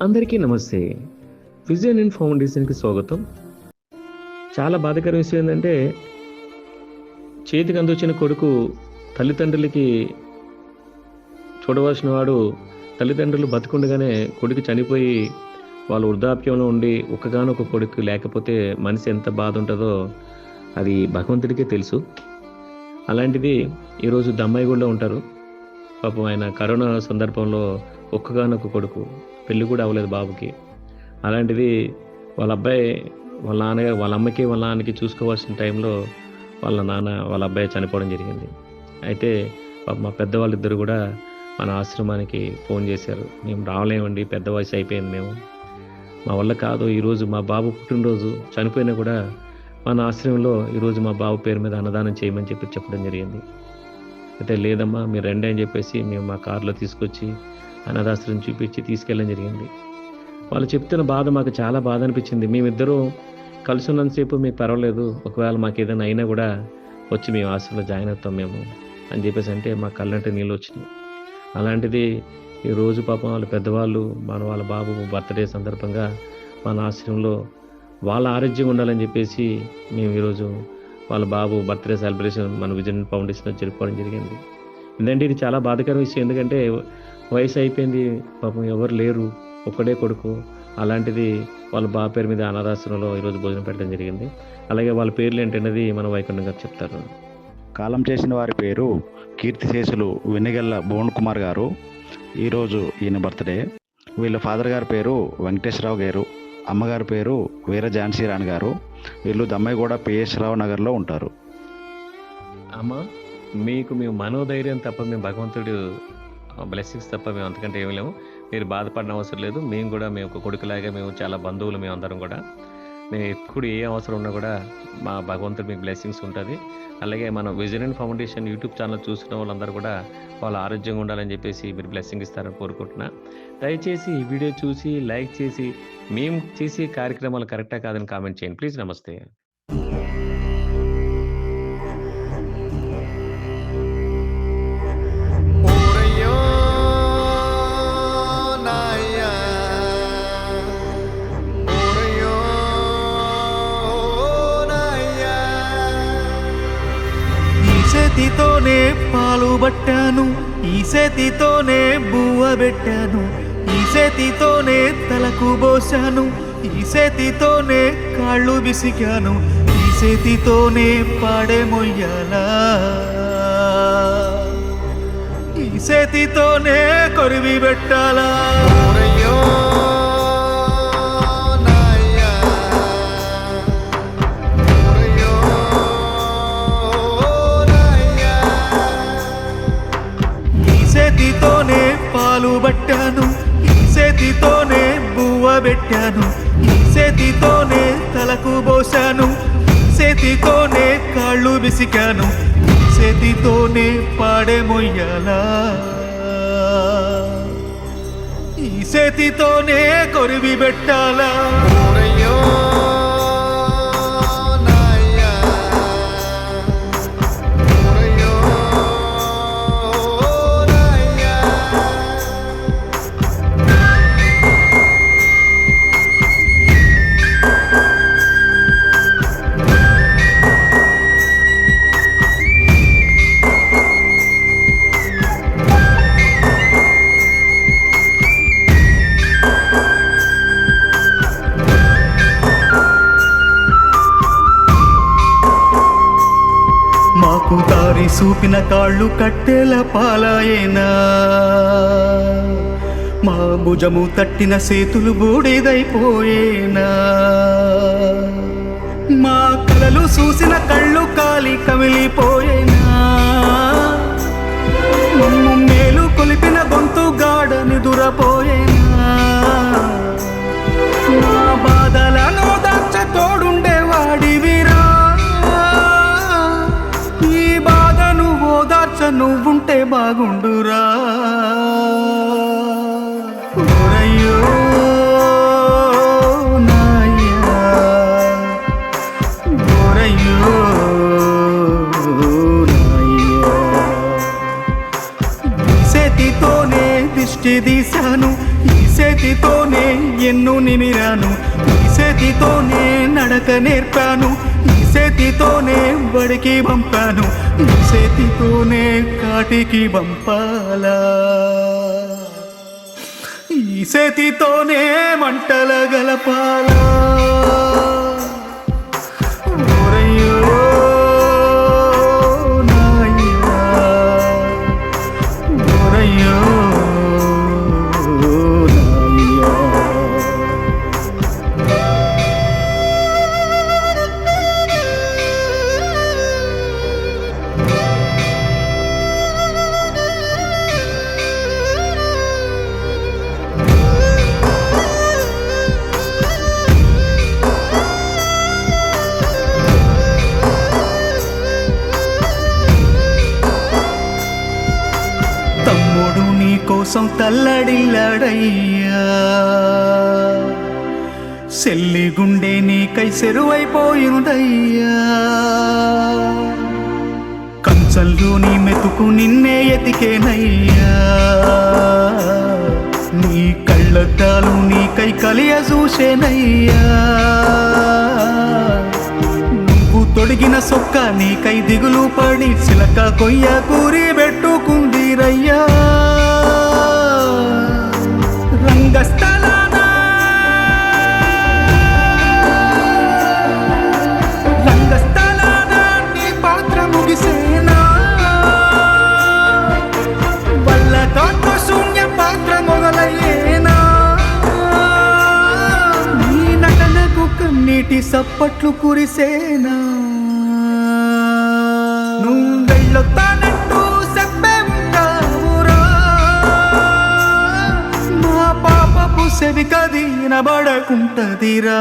అందరికీ నమస్తే. Vision and ఫౌండేషన్కి స్వాగతం. చాలా బాధాకర విషయం ఏంటంటే, చేతికి అందొచ్చిన కొడుకు తల్లిదండ్రులకి చూడవలసిన వాడు తల్లిదండ్రులు బతికుండగానే కొడుకు చనిపోయి వాళ్ళు వృద్ధాప్యంలో ఉండి ఒక్కగానొక కొడుకు లేకపోతే మనిషి ఎంత బాధ ఉంటుందో అది భగవంతుడికే తెలుసు. అలాంటిది ఈరోజు దమ్మాయిగూడలో ఉంటారు. పాపం ఆయన కరోనా సందర్భంలో ఒక్కగానొక కొడుకు, పెళ్ళి కూడా అవ్వలేదు బాబుకి. అలాంటిది వాళ్ళ అబ్బాయి వాళ్ళ నాన్నగారు వాళ్ళ అమ్మకి వాళ్ళ నాన్నకి చూసుకోవాల్సిన టైంలో వాళ్ళ అబ్బాయి చనిపోవడం జరిగింది. అయితే మా పెద్దవాళ్ళిద్దరు కూడా మన ఆశ్రమానికి ఫోన్ చేశారు. మేము రావలేమండి, పెద్ద వయసు అయిపోయింది, మేము మా వల్ల కాదు, ఈరోజు మా బాబు పుట్టినరోజు, చనిపోయినా కూడా మన ఆశ్రమంలో ఈరోజు మా బాబు పేరు మీద అన్నదానం చేయమని చెప్పడం జరిగింది. అయితే లేదమ్మా మీరు రండి అని చెప్పేసి మేము మా కారులో తీసుకొచ్చి అనాథాశ్రమం చూపించి తీసుకెళ్ళడం జరిగింది. వాళ్ళు చెప్తున్న బాధ మాకు చాలా బాధ అనిపించింది. మేమిద్దరూ కలిసి ఉన్నంతసేపు మీకు పర్వాలేదు, ఒకవేళ మాకు ఏదైనా అయినా కూడా వచ్చి మేము ఆశ్రమంలో జాయిన్ అవుతాం మేము అని చెప్పేసి అంటే మా కళ్ళంటే నీళ్ళు వచ్చినాయి. అలాంటిది ఈరోజు పాపం వాళ్ళ పెద్దవాళ్ళు వాళ్ళ బాబు బర్త్డే సందర్భంగా మన ఆశ్రమంలో వాళ్ళ ఆరోగ్యం ఉండాలని చెప్పేసి మేము ఈరోజు వాళ్ళ బాబు బర్త్డే సెలబ్రేషన్ మన విజన్ ఫౌండేషన్లో జరుపుకోవడం జరిగింది. ఎందుకంటే ఇది చాలా బాధాకర విషయం. ఎందుకంటే వయసు అయిపోయింది, పాపం ఎవరు లేరు, ఒక్కడే కొడుకు. అలాంటిది వాళ్ళ బాబు పేరు మీద అనాథాశ్రమంలో ఈరోజు భోజనం పెట్టడం జరిగింది. అలాగే వాళ్ళ పేర్లు ఏంటనేది మన వైకుంఠం గారు చెప్తారు. కాలం చేసిన వారి పేరు కీర్తిశేషులు వెన్నెగల్ల భువన్ కుమార్ గారు. ఈరోజు ఈయన బర్త్డే. వీళ్ళ ఫాదర్ గారి పేరు వెంకటేశ్వరరావు గారు, అమ్మగారి పేరు వీర ఝాన్సీరాణి గారు. వీళ్ళు దమ్మాయిగూడ పిఎస్ రావు నగర్లో ఉంటారు. అమ్మ, మేము మనోధైర్యం తప్ప, మేము భగవంతుడు బ్లెస్సింగ్స్ తప్ప మేము అంతకంటే ఏమీ లేము. మీరు బాధపడిన అవసరం లేదు. మేము ఒక కొడుకులాగా మేము చాలా బంధువులు, మేము అందరం కూడా మేము ఎప్పుడు ఏ అవసరం ఉన్నా కూడా మా భగవంతుడు మీకు బ్లెస్సింగ్స్ ఉంటుంది. అలాగే మన vision and foundation YouTube channel చూసిన వాళ్ళందరూ కూడా వాళ్ళ ఆరోగ్యంగా ఉండాలని చెప్పేసి మీరు బ్లెస్సింగ్ ఇస్తారని కోరుకుంటున్నా. దయచేసి ఈ వీడియో చూసి లైక్ చేసి మేము చేసే కార్యక్రమాలు కరెక్టా కాదని కామెంట్ చేయండి ప్లీజ్. నమస్తే. చేతితోనే పాలు పట్టాను, ఈ చేతితోనే బువ్వ పెట్టాను, ఈ చేతితోనే తలకు పోసాను, ఈ చేతితోనే కాళ్ళు బిసికాను, ఈ చేతితోనే పాడే మొయ్యాలా, ఈ చేతితోనే కొరివి పెట్టాలా. చేతితోనే పాలు పట్టాను, ఈ చేతితోనే బువ్వ పెట్టాను, ఈ చేతితోనే తలకు పోసాను, ఈ చేతితోనే కాళ్ళు బిసికాను, ఈ చేతితోనే పాడే మొయ్యాలా, ఈ చేతితోనే కొరివి పెట్టాలా. మాకు దారి చూపిన కాళ్ళు కట్టెల పాలాయేనా, మా భుజము తట్టిన చేతులు బూడిదైపోయేనా, మా కలలు చూసిన కళ్ళు కాలి కమిలిపోయేనా, మమ్ము మేలు కొలిపిన గొంతు గాఢ నిదురపోయేనా, మా బాధలను దాచ తోడుండేవాడివిరా, నువ్వుంటే బాగుండురా. ఓరయ్యో నాయ్యా, ఓరయ్యో నాయ్యా, చేతితోనే దిష్టి చేదీశాను, ఈ చేతితోనే ఎన్ను నిమిరాను, ఈ చేతితోనే నడక నేర్పాను, ఈ చేతితోనే బడికి పంపాను, ఈ చేతితోనే కాటికి పంపాలా, ఈ చేతితోనే మంటల గలపాలా. ఓరయ్యో నాయ్యా, ఓరయ్యో నాయ్యా. తమ్ముడు నీ కోసం తల్లడిల్లాడయ్యా, సెల్లి గుండె నీకై సెరువైపోయిందయ్యా, కంచంలో నీ మెతుకు నిన్నే ఎతికేనయ్యా, నీ కళ్ళద్దాలు నీకై కలియ చూసేనయ్యా, నువ్వు తొడిగిన సొక్క నీకై దిగులు పడి చిలక కొయ్య కూరి పెట్టుకుందిరయ్యా. రంగస్థలాన రంగస్థలాన నీ పాత్ర ముగిసేనా, వల్ల కాంతో శూన్య పాత్ర మొదలయ్యేనా, నీ నటనకు కన్నీటి సప్పట్లు కురిసేనా, నువ్వు వెళ్ళొత్తానంటూ చెప్పే ఉంటావురా, మా పాపపు సెవి కది నబడకుంటదిరా.